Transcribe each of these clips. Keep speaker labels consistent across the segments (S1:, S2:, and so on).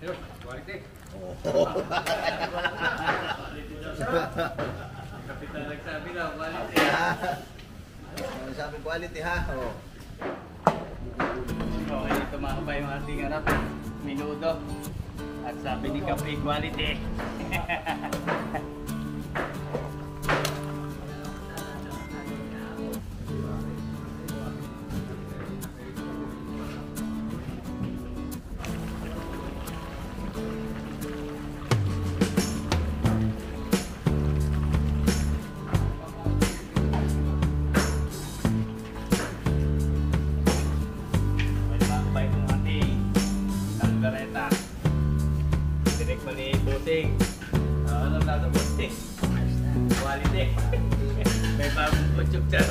S1: Yun, quality. Kapitan nagsabi na, quality.
S2: Sabi quality ha.
S1: Okay, ito mga kabay yung ating minudo. At sabi ni Kapri, quality. Ano lang sa buti? Quality. May bagong putyok dyan.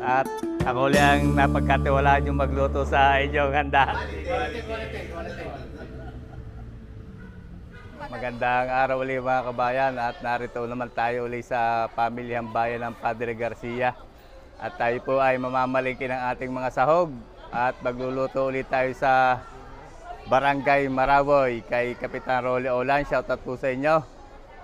S1: At ako lang napagkatiwalaan yung magluto sa inyong handa. Magandang araw ulit mga kabayan at narito naman tayo ulit sa pamilyang bayan ng Padre Garcia. At tayo po ay mamamalingki ng ating mga sahog at magluluto ulit tayo sa Barangay Marawoy kay Kapitan Rolly Olan. Shoutout po sa inyo.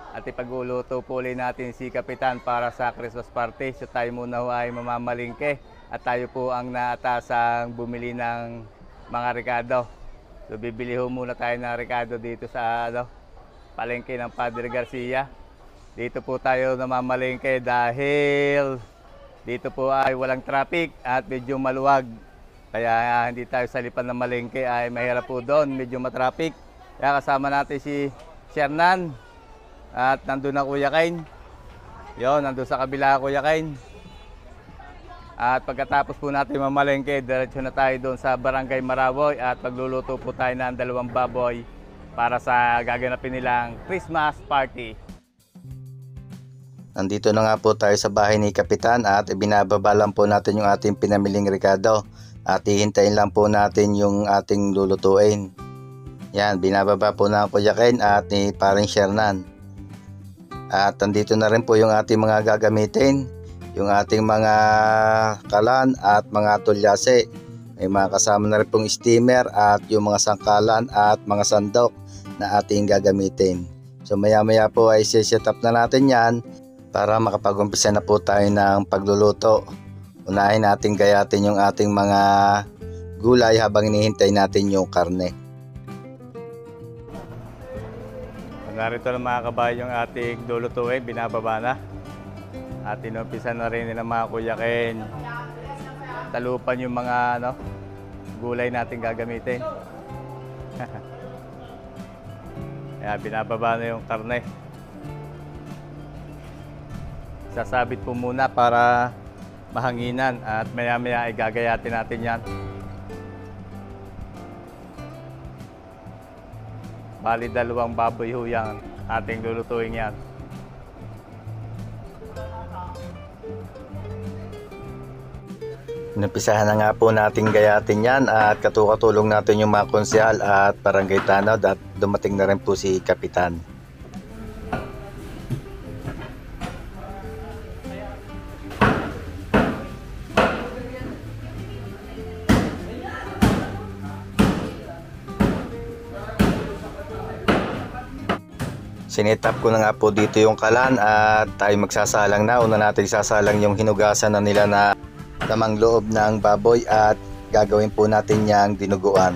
S1: At ipagluluto po ulit natin si Kapitan para sa Christmas party. So tayo muna ay mamamalingke at tayo po ang naatasang bumili ng mga rekado. So bibili ho muna tayo ng rekado dito sa palengke ng Padre Garcia. Dito po tayo namamalingke dahil dito po ay walang traffic at medyo maluwag. Kaya hindi tayo sa lipan ng malengke ay mahirap po doon, medyo matraffic. Kaya kasama natin si Shernan. At nandun na Kuya Kain. Yun, nandun sa kabila Kuya Kain. At pagkatapos po natin mamalengke, diretso na tayo doon sa Barangay Marawoy at pagluluto po tayo ng 2 baboy para sa gaganapin nilang Christmas party.
S2: Nandito na nga po tayo sa bahay ni Kapitan at ibinababa lang po natin yung ating pinamiling rekado at hihintayin lang po natin yung ating lulutuin. Yan, binababa po na Kuya Kain at ni paring Shernan. At nandito na rin po yung ating mga gagamitin, yung ating mga kalan at mga tulyase. May mga kasama na rin pong steamer at yung mga sangkalan at mga sandok na ating gagamitin. So maya maya po ay set up na natin yan para makapag-umpisa na po tayo ng pagluluto. Unahin natin gayatin yung ating mga gulay habang hinihintay natin yung karne.
S1: Narito na mga kabayan yung ating lulutuin, binababa na. At inumpisa na rin ng mga Kuya Ken. Talupan yung mga gulay natin gagamitin. Kaya binababa na yung karne. Sasabit po muna para mahanginan at maya maya ay gagayatin natin yan. Bali 2 baboy ho yan ating lulutuin yan.
S2: Inumpisahan na nga po natin gayatin yan at katulong natin yung mga konsyal at barangay tanod at dumating na rin po si Kapitan. Sinetap ko na nga po dito yung kalan at tayo magsasalang na. Una natin sasalang yung hinugasan na nila na tamang loob ng baboy at gagawin po natin yang dinuguan.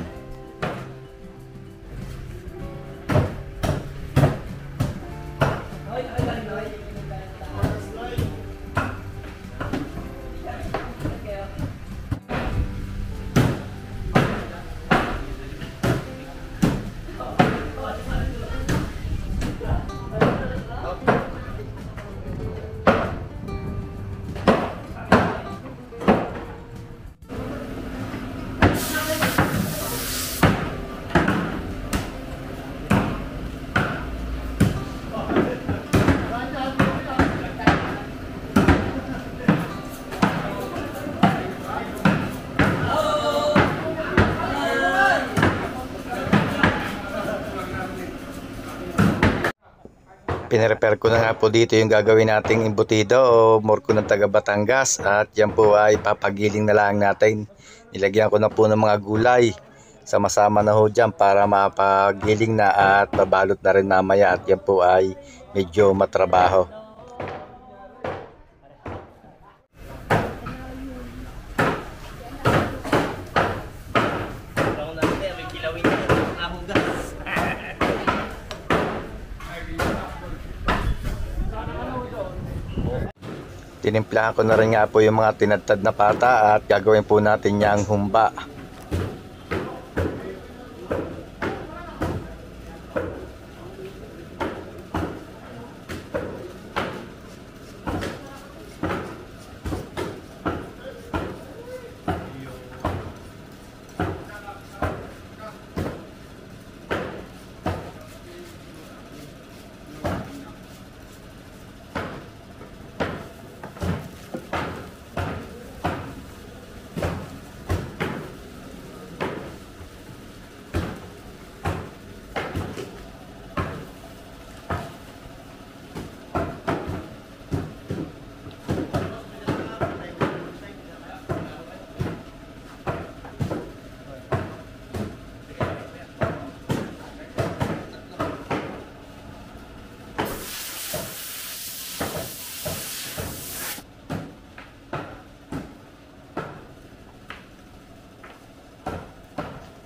S2: Pinrepair ko na nga po dito yung gagawin nating embutido o morko ng taga Batangas at yan po ay papagiling na lang natin. Nilagyan ko na po ng mga gulay. Sama-sama na ho dyan para mapagiling na at mabalot na rin mamaya at yan po ay medyo matrabaho. Tinimplahan ko na rin nga po yung mga tinadtad na pata at gagawin po natin yang humba.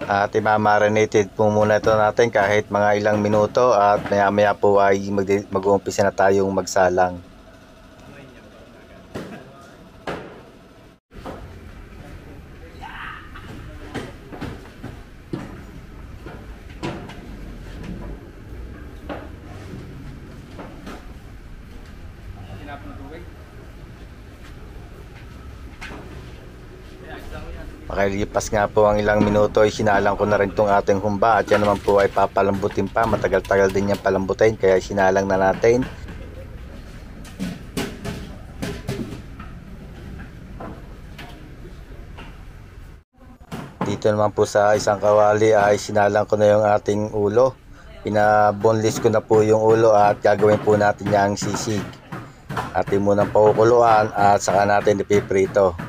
S2: At i-marinated po muna ito natin kahit mga ilang minuto at maya maya po ay mag-uumpisa na tayong magsalang. Makalipas nga po ang ilang minuto ay sinalang ko na rin itong ating humba at yan naman po ay papalambutin pa. Matagal-tagal din yung palambutin kaya sinalang na natin. Dito naman po sa isang kawali ay sinalang ko na yung ating ulo. Pinaboneless ko na po yung ulo at gagawin po natin yung sisig. Atin munang pakukuluan at saka natin ipiprito.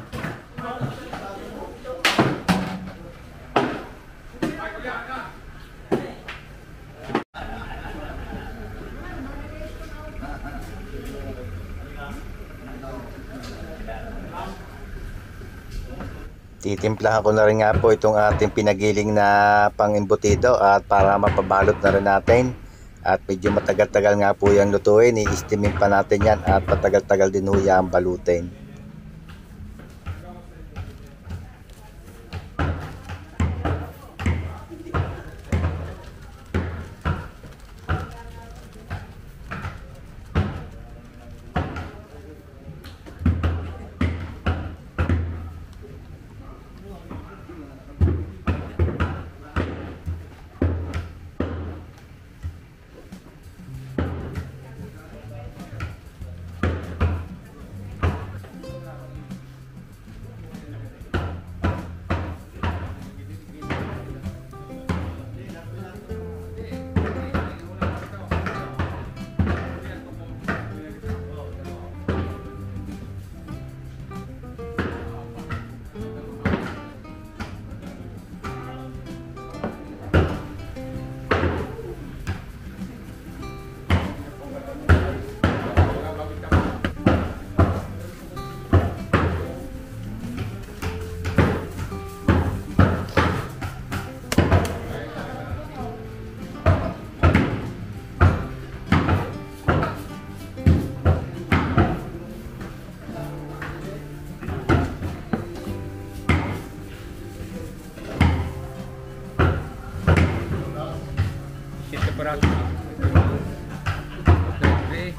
S2: Titimplahan ko na rin nga po itong ating pinagiling na pang-embutido at para mapabalot na rin natin. At medyo matagal-tagal nga po yung lutuin, i-steamin pa natin yan at matagal-tagal din ho yan balutin.
S3: Sarap. Okay.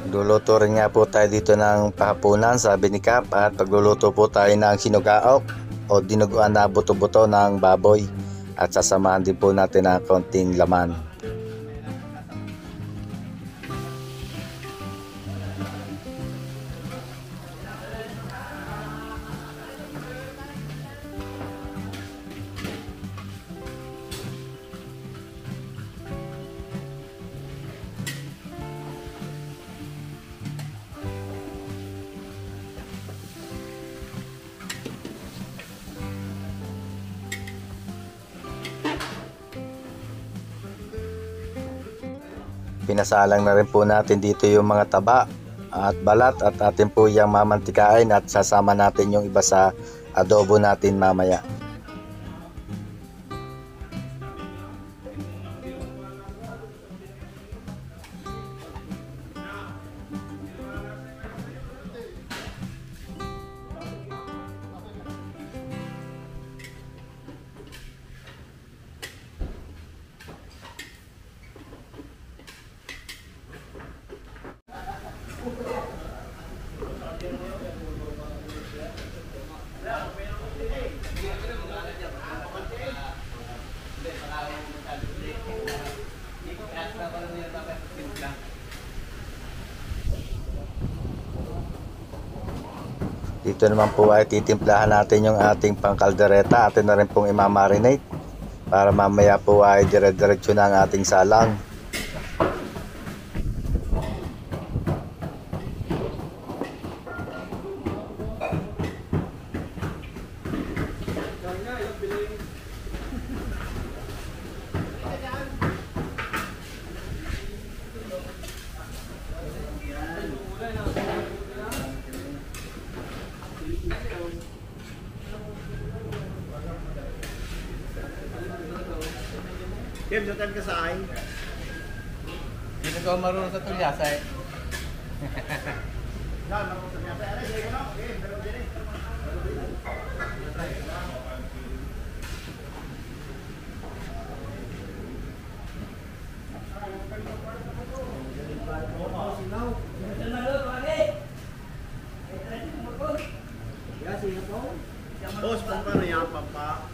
S2: Luluto rin nga po tayo dito ng pahapunan, sabi ni Kap, at pagluluto po tayo ng sinugaok o dinuguan na buto-buto ng baboy at sasamahan din po natin ng konting laman. Pinasalang na rin po natin dito yung mga taba at balat at atin po yung mamantikain at sasama natin yung iba sa adobo natin mamaya. Dito naman po ay titimplahan natin yung ating pangkaldereta. Atin na rin pong imamarinate para mamaya po ay dire-diretso na ang ating salang.
S4: Kim, doon ka sa akin.
S1: Hindi ko marunong sa tulyasa eh.
S4: Boss, pampano yan, pampa.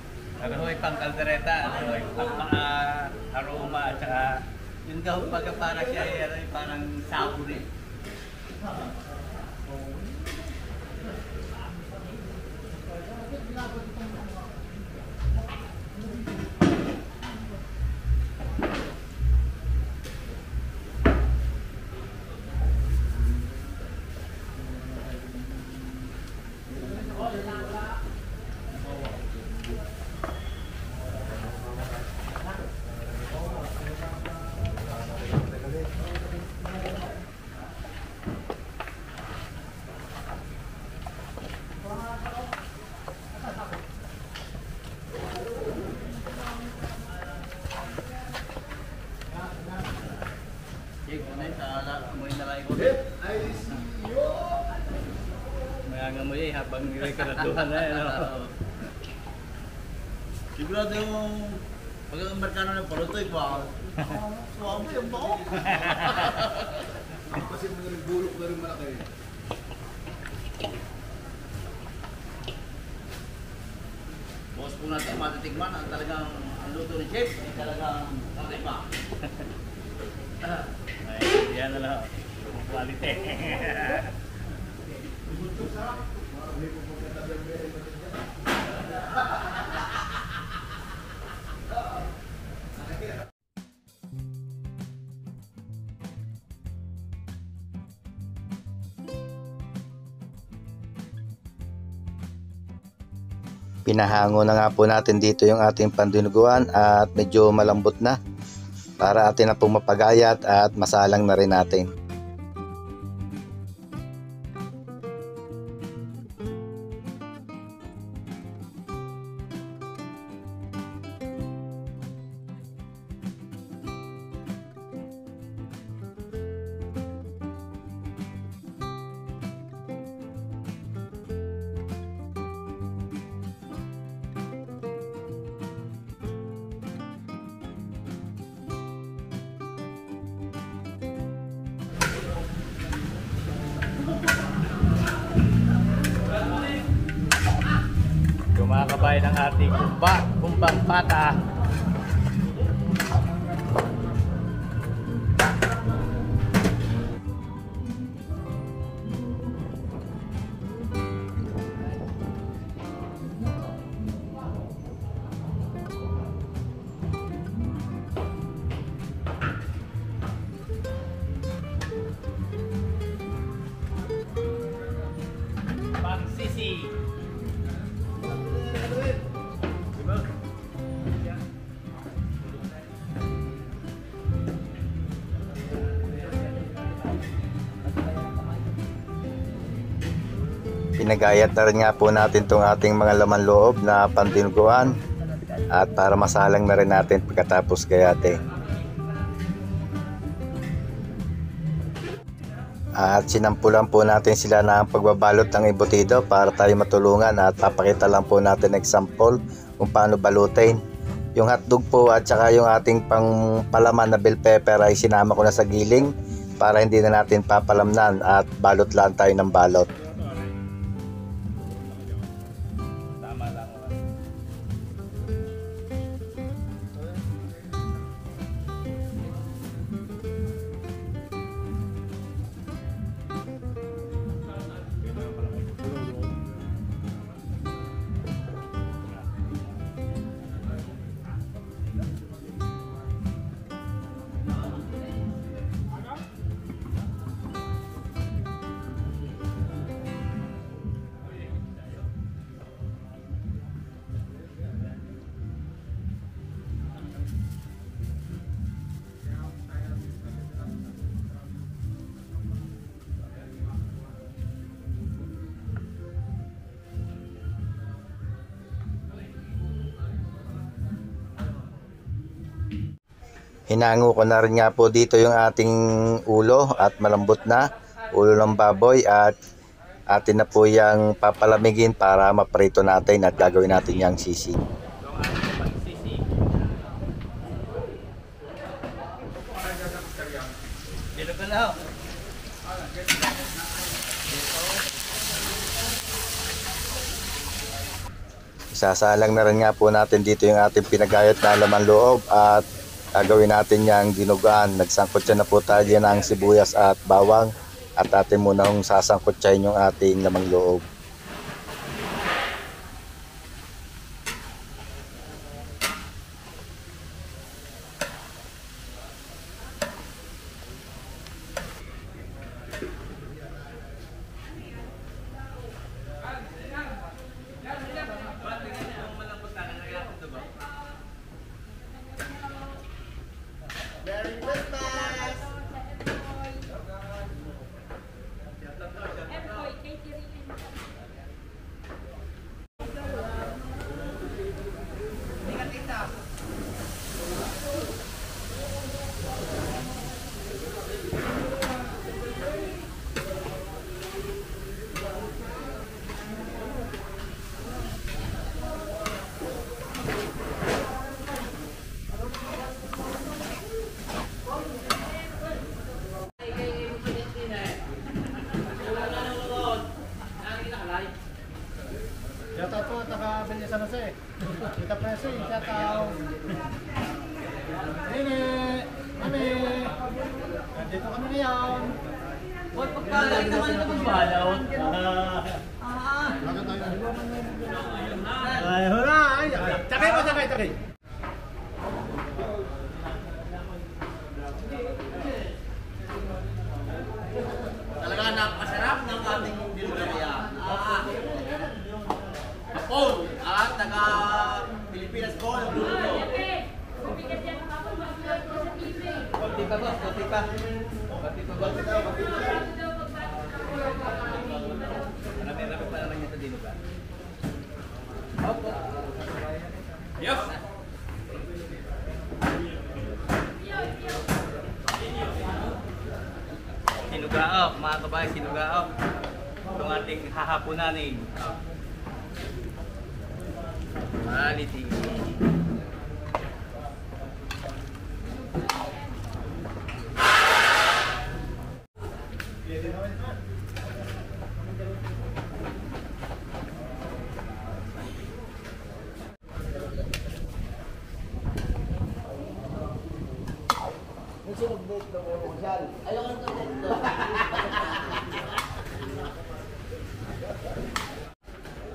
S1: Ano ho, pang kaldereta, ano ho, pang aroma, at saka yun daw pagka para siya ay ano, parang sabon eh. Mayangamoy eh, habang nilagkaraduhan na eh.
S4: Sigurado yung pag-amerikano ng palutoy pa. Suwamo yung bako. Kasi mga bulok na rin malaki. Boss po natin matitikman ang talagang ang luto ni Chef. Ay talagang kakaiba.
S1: Ay, yan na lang. Quality.
S2: Pinahango na nga po natin dito yung ating pandinuguan at medyo malambot na. para atin na pong mapagayat at masalang na rin natin.
S1: Kumakabay ng ating kumbang pata. Pangsisi.
S2: Pinagayat na rin nga po natin itong ating mga laman loob na pantinuguan at para masalang na rin natin pagkatapos gayate. At sinampulan po natin sila ng pagbabalot ng embutido para tayo matulungan at papakita lang po natin example kung paano balutin. Yung hotdog po at saka yung ating pangpalaman na bell pepper ay sinama ko na sa giling para hindi na natin papalamnan at balot lang tayo ng balot.
S1: Tama lang.
S2: Hinango ko na rin nga po dito yung ating ulo at malambot na ulo ng baboy at atin na po yung papalamigin para maprito natin at gagawin natin yung sisi.
S1: Itong ating pangsisi. Dito ka na.
S2: Isasalang na rin nga po natin dito yung ating pinagayat na laman loob at gagawin natin yung dinugaan. Nagsangkotsa na po tayo ng sibuyas at bawang at atin muna yung sasangkotsahin yung ating lamang loob.
S3: Yata po, nakabili sa nasa eh. Kita preso eh, yata. Nene! Nene! Nandito kami ngayon.
S4: Huwag pagpalay naman ito magbalaw.
S3: Ay, hula! Ay, takay mo, takay, takay.
S4: Talaga napakasarap ng ating dinuguan. Paul at taga Pilipinas po yung luluto.
S1: Konti pa boss, konti pa. Konti pa boss. Marami pa naman niya sa dinuga. Opo. Yes. Sinugaok, mga kabayan, sinugaok. Itong ating hahapunanin. Quality.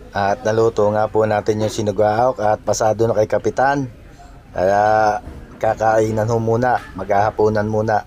S2: At naluto nga po natin yung sinugaok at pasado na kay Kapitan. Kaya kakainan ho muna, maghahaponan muna.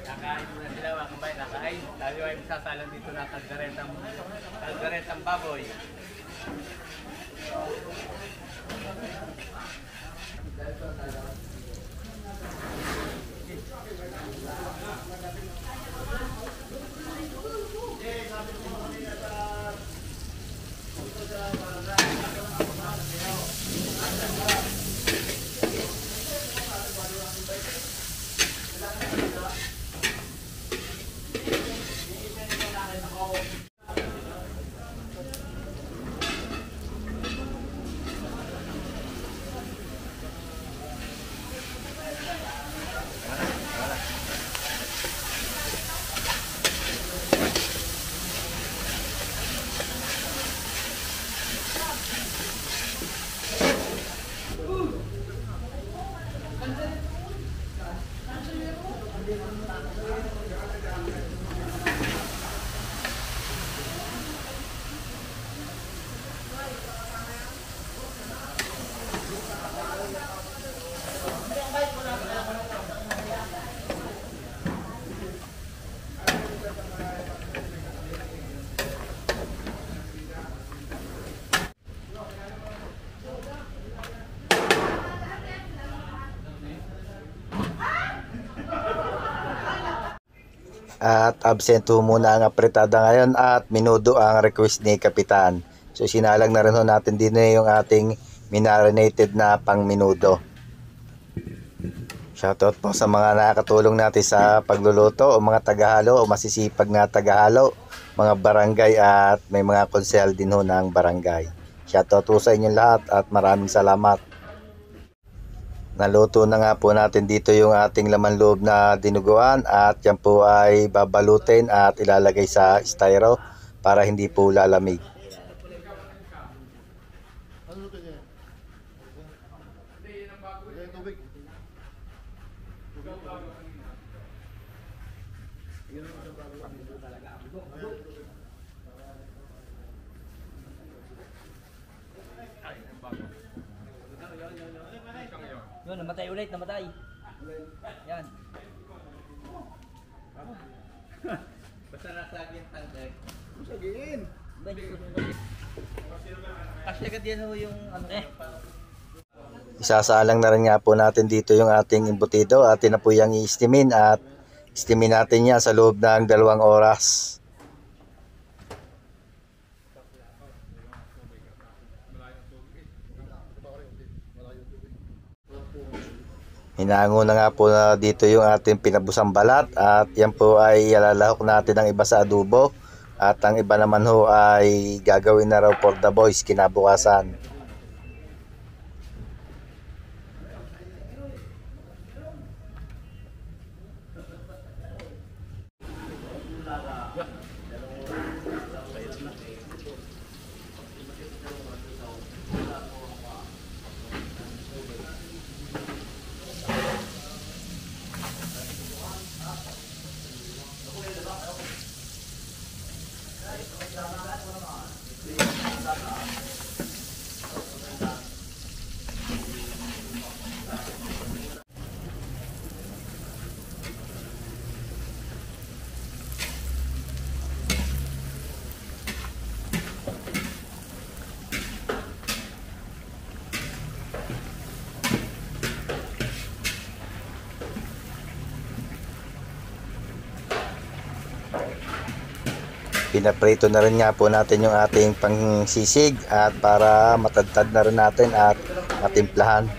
S1: Nakain muna sila mga kabayan, nakain. Tayo ay masasalang dito na kalgaretang baboy.
S2: At absent ho muna ang apretada ngayon at minudo ang request ni Kapitan. So sinalang na rin ho natin din yung ating minarinated na pang minudo. Shoutout po sa mga nakakatulong natin sa pagluluto o mga tagahalo o masisipag na tagahalo, mga barangay at may mga konsehal din ho ng barangay. Shoutout po sa inyong lahat at maraming salamat. Naluto na nga po natin dito yung ating laman loob na dinuguan at yan po ay babalutin at ilalagay sa styro para hindi po lalamig.
S3: Ano ito niya? Yan, tubig.
S4: Yun, namatay ulit, namatay. Yan.
S1: Basta nasa akin tangkay.
S3: Sagiin.
S4: Kasi agad yan ho yung ano eh.
S2: Isasalang na rin nga po natin dito yung ating embutido at na po yung i-steamin at steamin natin yan sa loob ng 2 oras. Hinango na nga po na dito yung ating pinabusang balat at yan po ay ilalahok natin ang iba sa adobo at ang iba naman ho ay gagawin na raw for the boys kinabukasan. Pinaprito na rin nga po natin yung ating pangsisig at para matadtad na rin natin at matimplahan.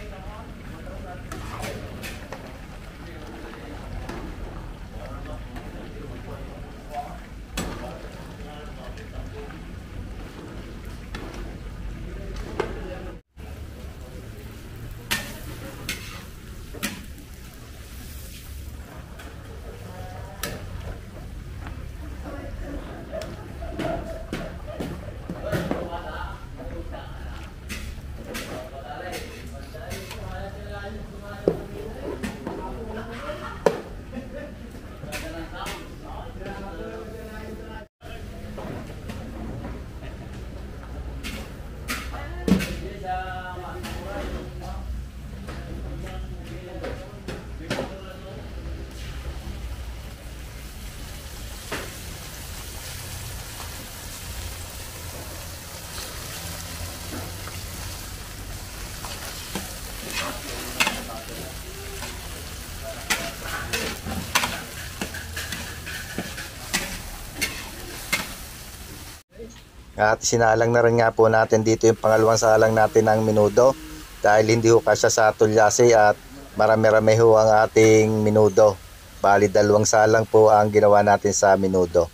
S2: At sinalang na rin nga po natin dito yung pangalawang salang natin ng menudo dahil hindi ho kasya sa tulyase at marami-rami ho ang ating menudo. Bali 2 salang po ang ginawa natin sa menudo.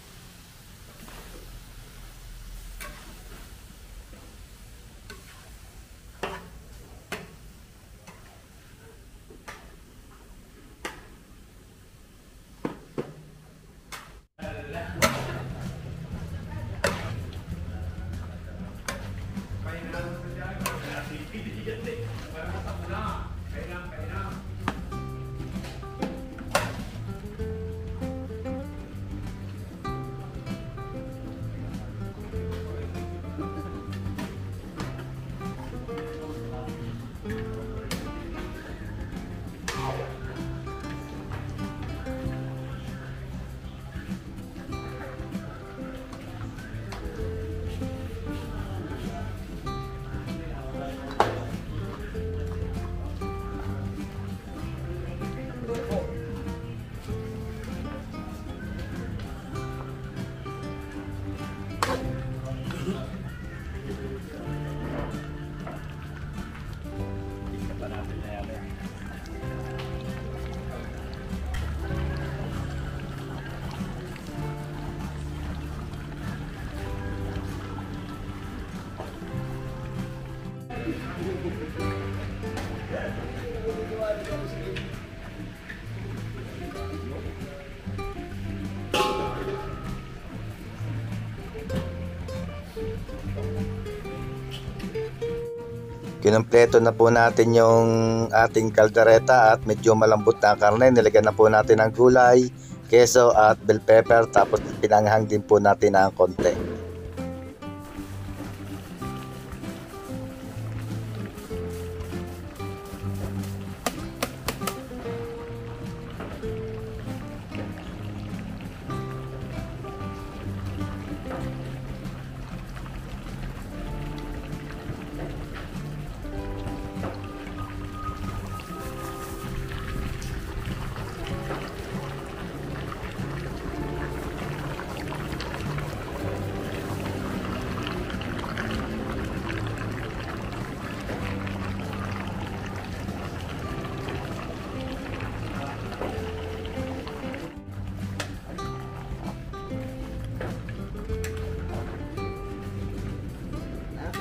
S2: Kinumpleto na po natin yung ating kaldereta at medyo malambot na ang karne. Nilagyan na po natin ng gulay, keso at bell pepper tapos pinanghang din po natin ng konti.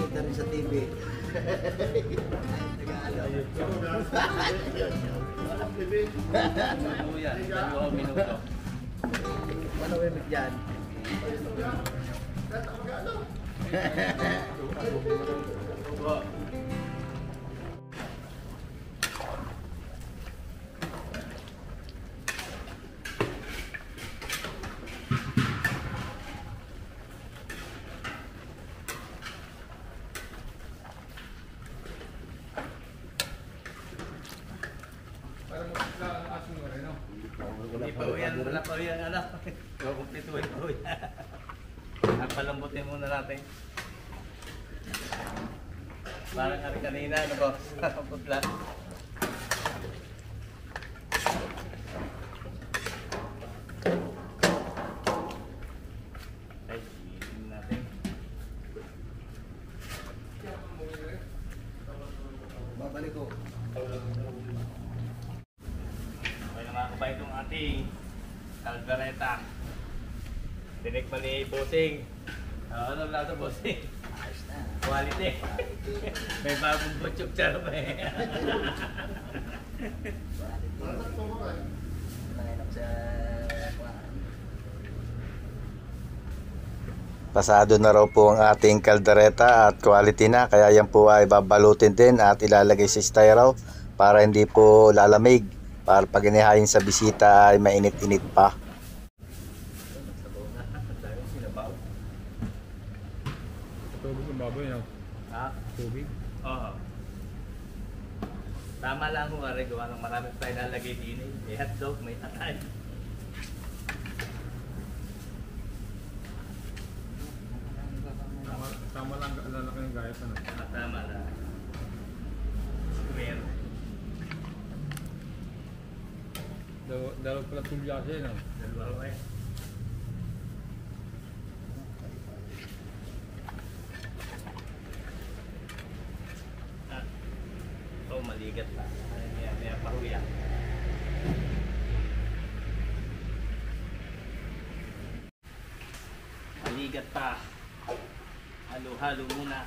S4: reporter rin sa TV.
S1: Ano yan? 2 minuto.
S4: Ano wimik dyan?
S1: Hindi pa yan, wala pa yan, ano. Kukumpletuhin po yan. Palambutin muna natin. Parang kami kanina, ano po, putla. Ay, iinin natin.
S4: Babalik ko.
S1: Okay na mga kabay itong ating kaldereta. Dinig mali bossing. Ano lang ito bossing?
S4: Ayos na.
S1: Quality. May bagong butchok charap eh.
S4: Nanginap sa...
S2: Pasado na raw po ang ating kaldereta at quality na, kaya yan po ay babalutin din at ilalagay sa styro para hindi po lalamig, para pag inihayin sa bisita ay mainit-init pa.
S1: Sinabaw.
S3: Tubig ng baboy, no?
S1: Ha?
S3: Tubig.
S1: Oo. Tama lang kung ari gawa ng marami tayo nalagay din eh. May hotdog, may atay.
S3: Tama lang, lalaki ng gayat, ano?
S1: Tama lang. Square.
S3: Dalaw pala tulya siya, no?
S1: Dalawa eh. Oh, maligat pa. May pahuya. Maligat pa. Halo-halo muna.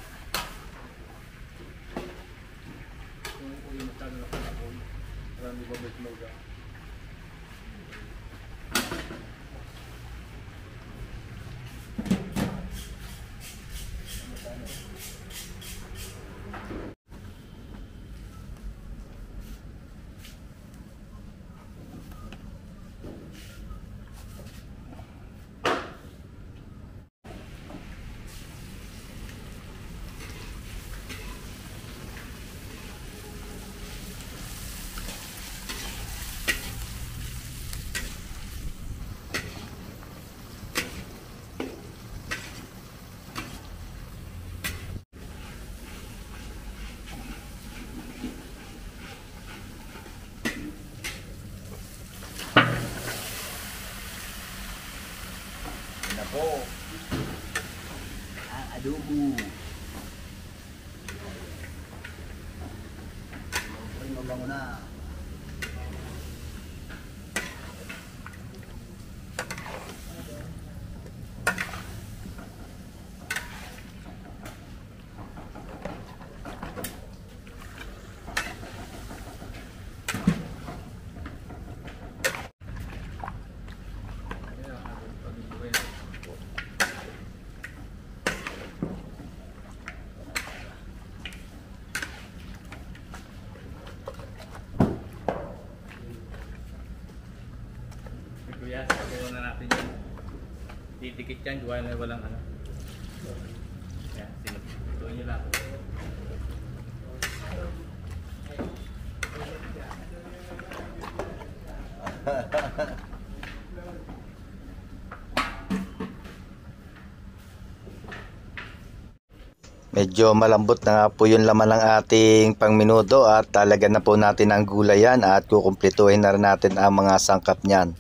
S3: Kung yung magkano na panahon, marami ba may sloga?
S4: Na po. Ang adobo. Ay, mabango na.
S1: Kuya, pagawa na natin yun. Didikit yan, gawa na walang ano. Yan, sinutuin nyo lang.
S2: Medyo malambot na nga po yung laman ng ating pangminudo at talagyan na po natin ang gulayan at kukumpletuhin na rin natin ang mga sangkap niyan.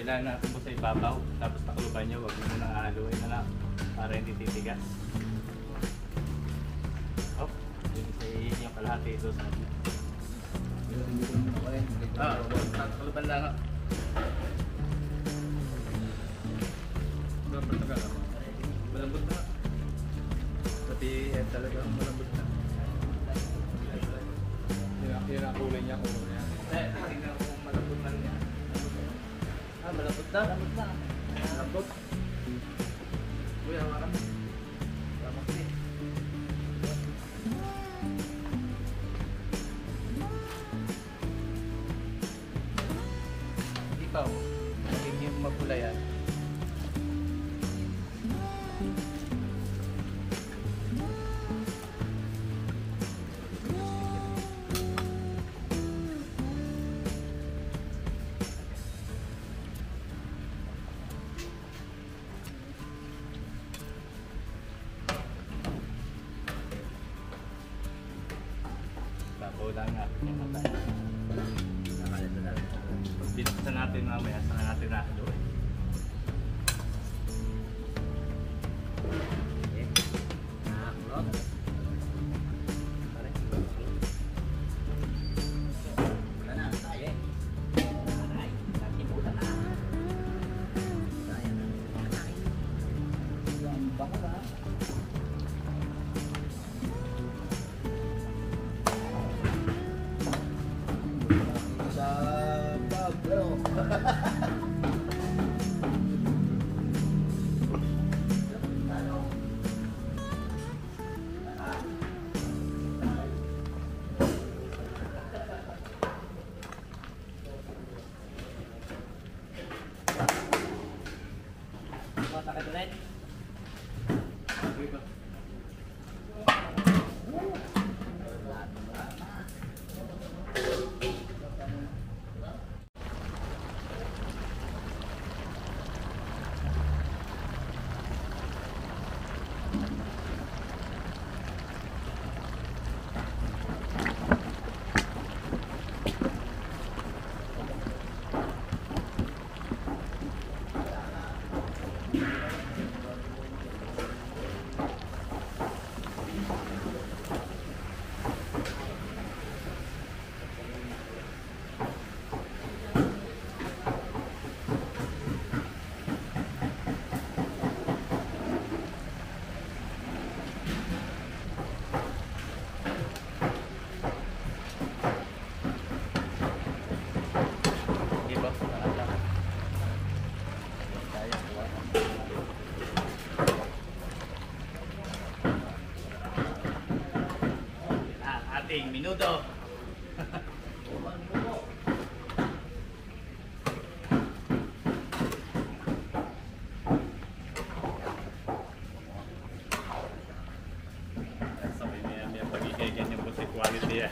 S1: Kailangan natin po sa ibabaw. Tapos takluban nyo, huwag nyo munang haluin na lang para hindi titigas. Oh, yung isa yung kalahati ito sa atin. Takluban lang. Malambot na. Pati talaga malambot na. Yan ang kulay niya kung ano yan. Tingnan ko kung malambot na niya. Malambot na? Malambot na. Malambot? Uy, hawakan. Lamak niya. Hindi pa oh. Hindi yung mapula yan. Ulang nga. Pag binuksan natin mamaya, saka natin nakaluin. Minuto. Sabay may pag-ikigan yung busi quality yan.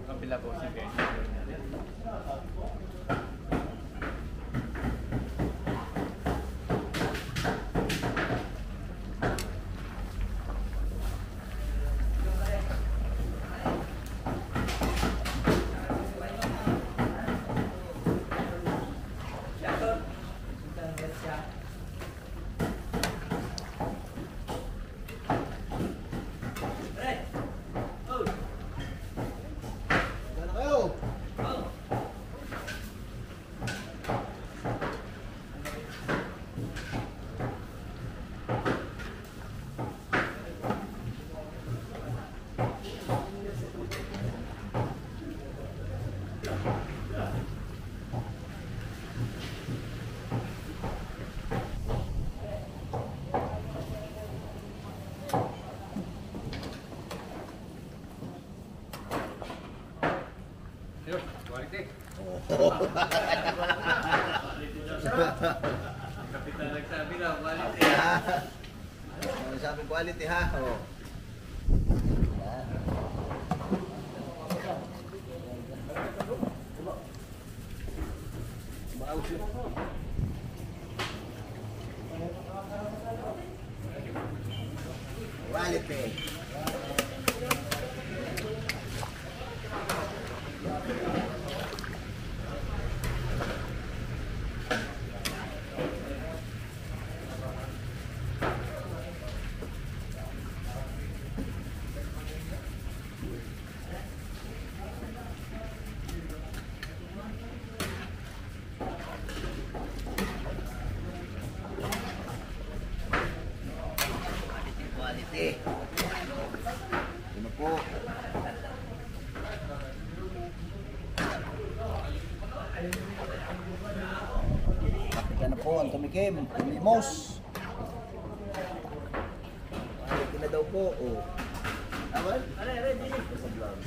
S1: Kabila po, sige. Yun, quality. Kapitan nagsabi na, quality.
S3: Sabi quality ha. Oh. Bagus.
S5: po. Kapit ka na po ang tumikim. Limos. Ito na daw po. Oh. Awan? Sa vlog.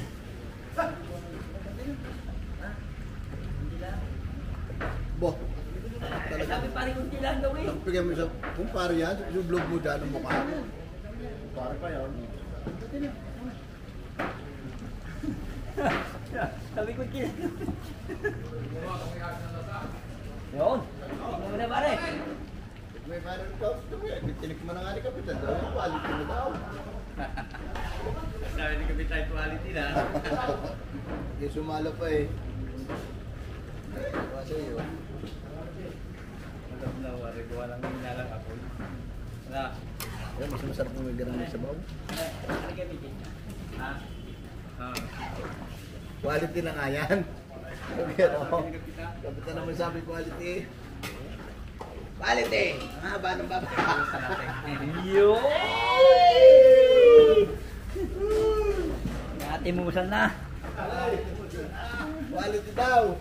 S5: Bo.
S4: Sabi pare kung tilang daw eh.
S5: Pagpigay mo sa kung pare yan, yung vlog mo dyan ang mukha mo. Pare pa yan.
S4: Sabi ko tilang. Yun. Tingnan mo na pare.
S5: May pare ito. Tinik mo na nga ni Kapitan daw. Yung quality mo daw.
S4: Sabi ni Kapitan quality na.
S5: Hindi sumala pa eh. Diba sa'yo?
S1: Alam na, wari ko walang hinalang ako. Na,
S5: Mas masarap mo may garang ng sabaw.
S4: Ano gamitin? Ha?
S5: Quality na nga yan. Pero, Kapitan naman sabi quality. Quality! Ang haba ng baba.
S4: Yun! Natimusan na.
S5: Quality daw.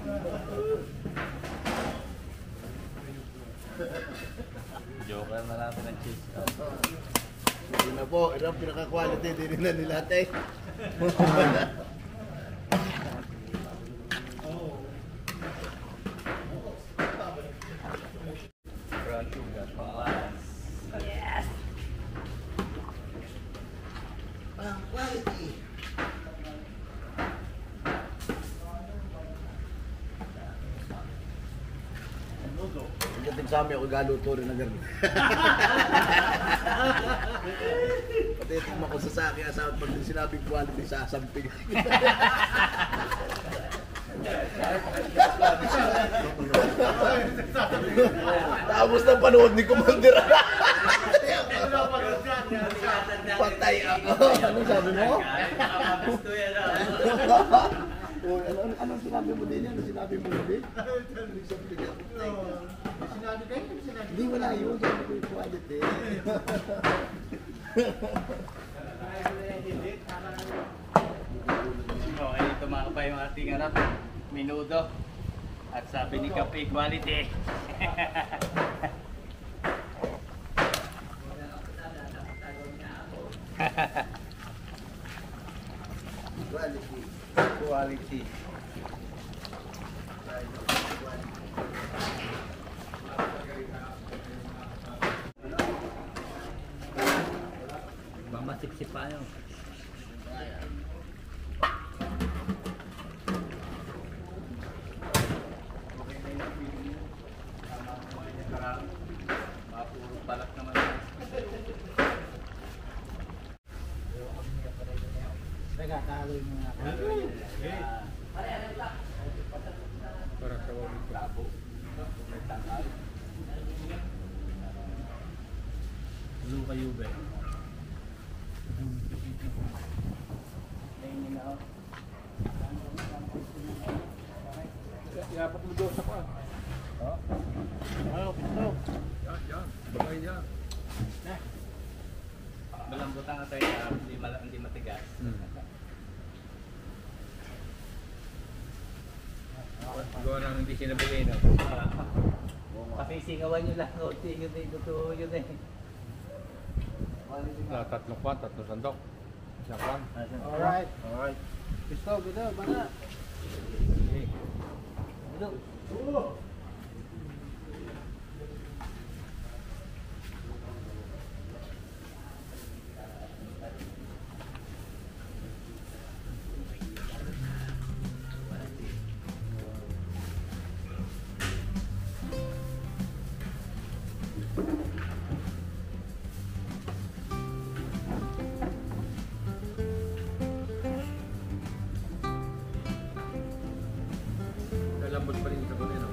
S1: joker na natin ng cheese.
S5: Hindi na po. Ito ang pinaka-quality. Hindi rin na nilate.
S1: Brown sugar.
S4: Yes!
S5: Ang quality. Pagdating sa amin, ako galuto rin ng garni. Pati tingnan ko sa akin, asawa pag sinabing quality, sasamping. Tapos na panood ni Commander. Patay ako. Ano sabi mo? Anong sinabi mo din yan? Anong sinabi mo din?
S3: Sinabi kayo? Sinabi.
S5: Hindi, wala yun. Sabi ko yung quality.
S1: Okay, tumaka pa yung ating anak, minudo. At sabi ni Kape, quality.
S5: Quality.
S1: Quality.
S4: Mamasiksi pa yun.
S1: Mapuro balak naman.
S3: Teka, kaloy mo nga.
S1: Para sa wawang klabo. May tangal. Blue kayo ba?
S3: Dapat mo doon sa pa. Oh, ito. Yan. Bagay yan.
S1: Malambutan ka tayo na hindi matigas.
S3: Gawa na hindi sinabili, no?
S4: Pakisingawan nyo lang. Yun eh, totoo yun eh.
S3: Tatlong kwan, tatlong sandok. Isang kwan.
S5: Alright. Alright.
S3: Gusto, bana.
S4: Hello.
S3: Lalambot pa rin sa kunin, no?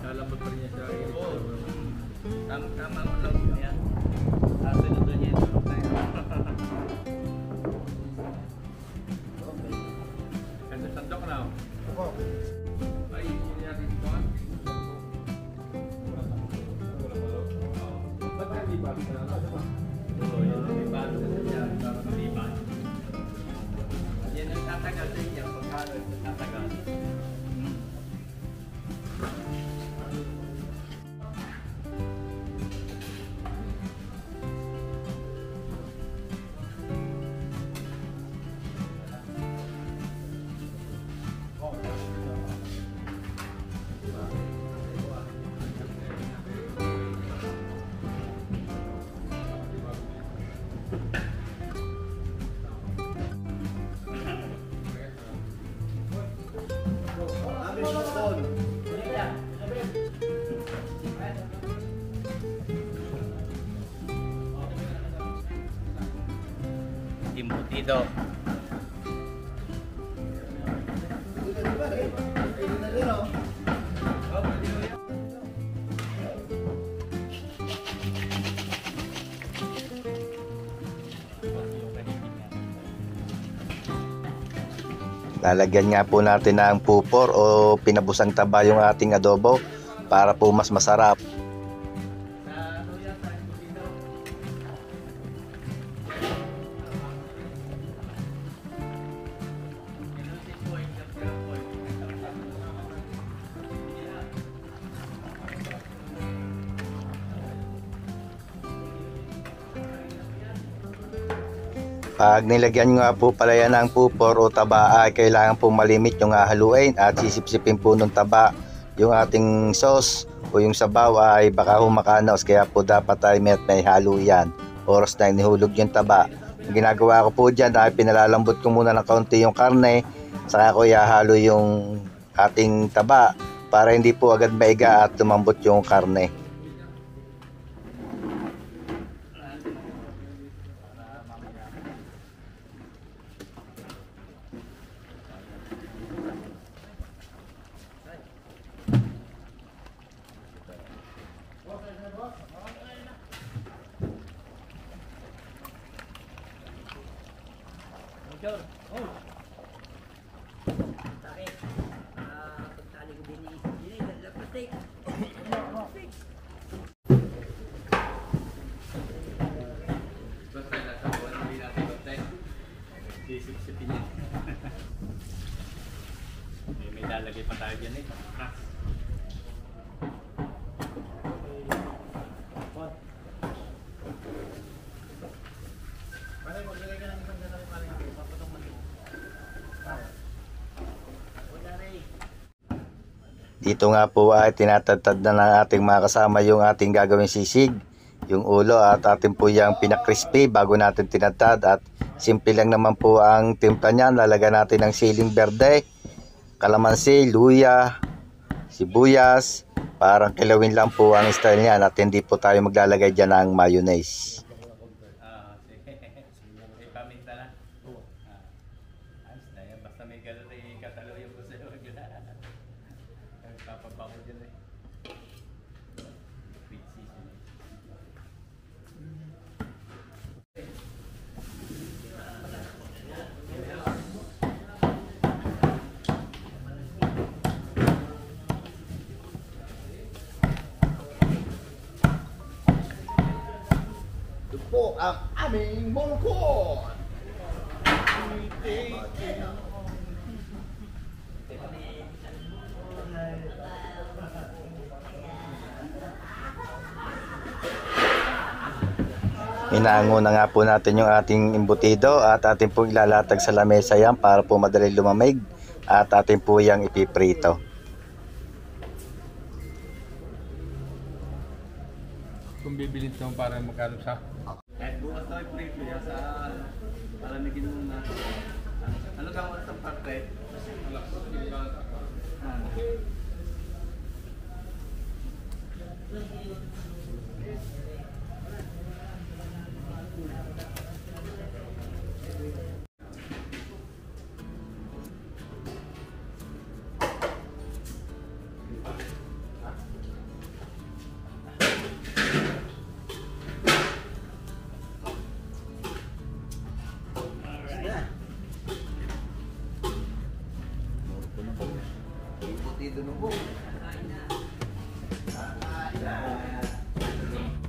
S3: Lalambot pa rin niya sa
S1: Tama mo lang yun yan. Sunod na niya ito.
S3: Ganda sandok na, oh.
S5: Ako.
S3: Ay, yun yan yung kwan. Ba't hindi ba?
S1: Oo, yun ang ibalo. Yan, para maliban. tatagal din yan. Pagkano tatagal. Embutido.
S2: Lalagyan nga po natin ng pupor o pinabusang taba yung ating adobo para po mas masarap. Pag nilagyan nga po pala yan ng pupor o taba ay kailangan po malimit yung hahaluin at sisipsipin po ng taba yung ating sauce o yung sabaw ay baka humakanos, kaya po dapat ay may halo yan oras na inihulog yung taba. Ang ginagawa ko po dyan ay pinalalambot ko muna ng kaunti yung karne, saka ko ihahalo yung ating taba para hindi po agad maiga at lumambot yung karne.
S1: May lalagay pa tayo dyan eh.
S2: Dito nga po ay tinatadtad na ng ating mga kasama yung ating gagawing sisig, yung ulo, at ating po yung pinakrispy bago natin tinatad. At simple lang naman po ang timpla niyan. Lalagyan natin ng siling berde, kalamansi, luya, sibuyas. Parang kilawin lang po ang style niyan at hindi po tayo maglalagay dyan ng mayonnaise.
S1: May paminta na. Ayos na yan. Basta may ganun ay kataluyo ko sa'yo. Papapako dyan eh. Sweet seasoning.
S5: Ito po ang aming mungkot.
S2: Inaango na nga po natin yung ating embutido at atin po ilalatag sa lamesa yan para po madali lumamig at atin po yung ipiprito.
S3: Kung bibilin ito para magkano sa...
S1: Kahit bukas tayo prito yan sa palamigin muna. Ano ka mo sa parte?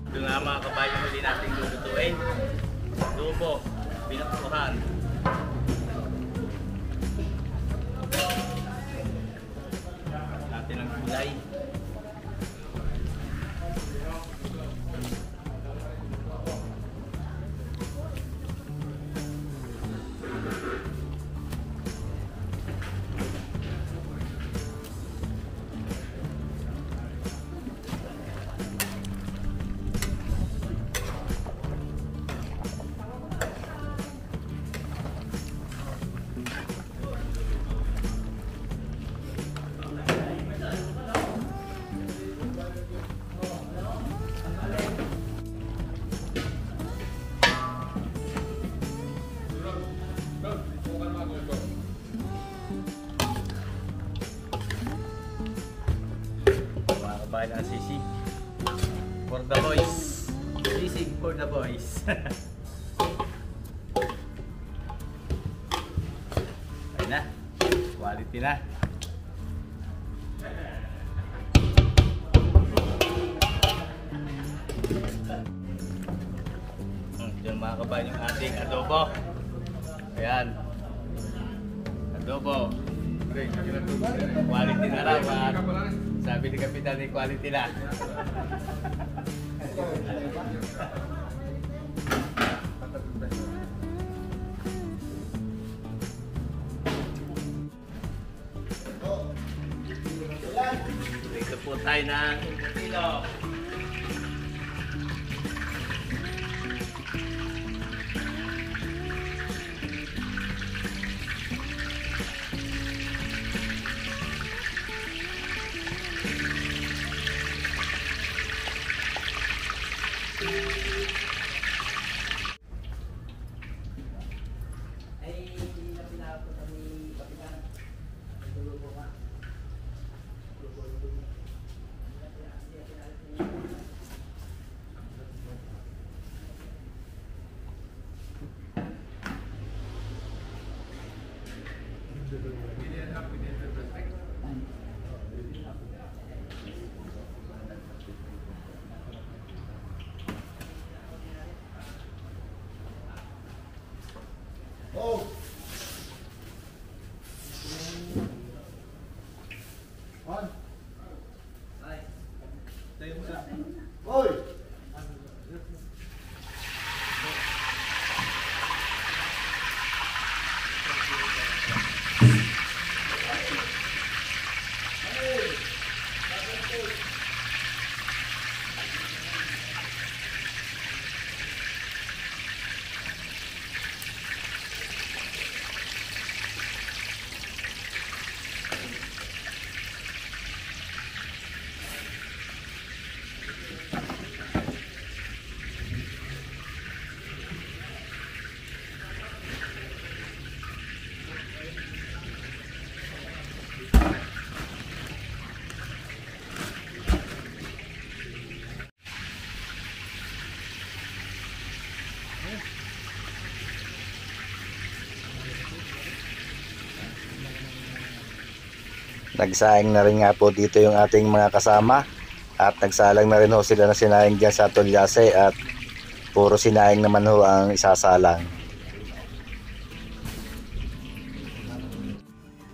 S1: Ito nga mga kabayan, muli natin lulutuin. Adobo, pinakuluhan. bayan ng sisig. For the boys. Sisig for the boys. Ayun na. Quality na. Diyan mga kabayan yung ating adobo. Ayan. Adobo. Quality na raw. At sabi ni Kapitan ni quality na. Dito po tayo ng kilo.
S5: Hoy!
S2: Nagsaing na rin nga po dito yung ating mga kasama at nagsalang na rin ho sila na sinaing dyan sa Tulyase at puro sinaing naman ho ang isasalang.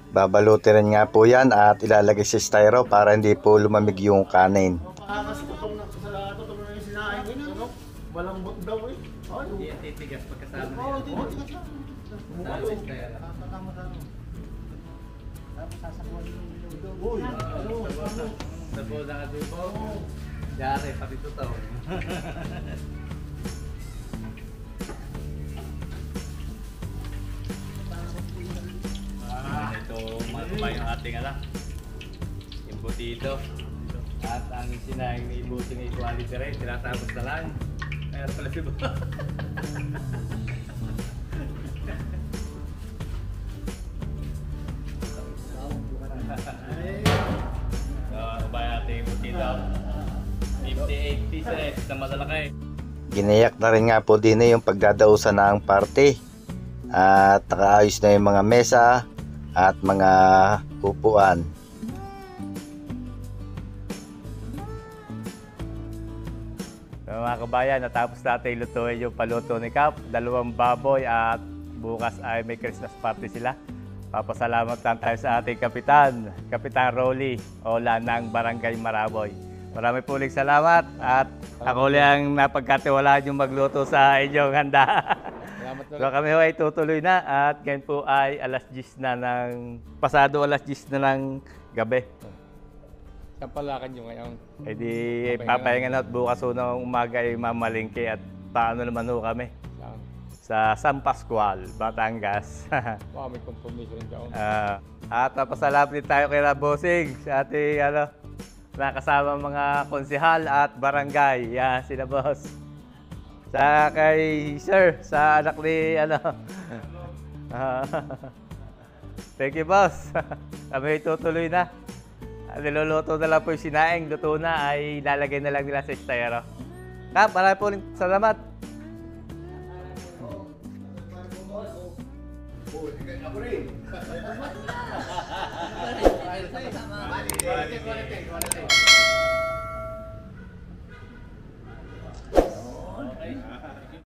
S2: Babaluti rin nga po yan at ilalagay sa styro para hindi po lumamig yung kanin.
S3: Makakas tutong na sa tutong na yung sinain ko ano? Walang bot daw eh.
S1: Hindi yan titigas pagkasama na
S3: Oo,
S1: yan.
S3: hindi tigas lang.
S1: Tapos kaya lang.
S3: Tama na. Tapos sasabuan yung ulo. Uy,
S1: Sa bola ng adobo. Diyari, pati totoo. Ito mga kabayan ng ating yung butito. At ang sinaing ni Ibuti ni Quality rin, tinatapos na lang. Kaya pala si Bo. So, kabayan natin yung butito. 58 pieces na malalaki.
S2: Ginayak na rin nga po din yung pagdadausan ng party at nakaayos na yung mga mesa at mga upuan.
S1: So, mga kabayan, natapos natin lutuin yung paluto ni Kap, 2 baboy at bukas ay may Christmas party sila. Papasalamat lang tayo sa ating kapitan, Kapitan Rolly Ola ng Barangay Maraboy. Marami po ulit salamat at ako lang napagkatiwalaan yung magluto sa inyong handa. So kami ho ay tutuloy na at ngayon po ay alas 10 na ng, pasado alas 10 na ng gabi.
S6: Saan palakan nyo ngayon?
S1: E di papahinga na at bukas ho ng umaga ay mamalingke at paano naman ho kami
S6: Saan?
S1: sa San Pascual, Batangas.
S6: Wow, may kompromiso rin ka.
S1: At napasalamat din tayo kay Rabosing sa ating nakasama mga konsehal at barangay. Yan, sila boss. Sa kay sir, sa anak ni Thank you boss. Kami tutuloy na. Niluluto na lang po yung sinaing. Luto na ay lalagay na lang nila sa estero. Kap, marami po rin salamat.
S5: Ako rin.
S3: Quality.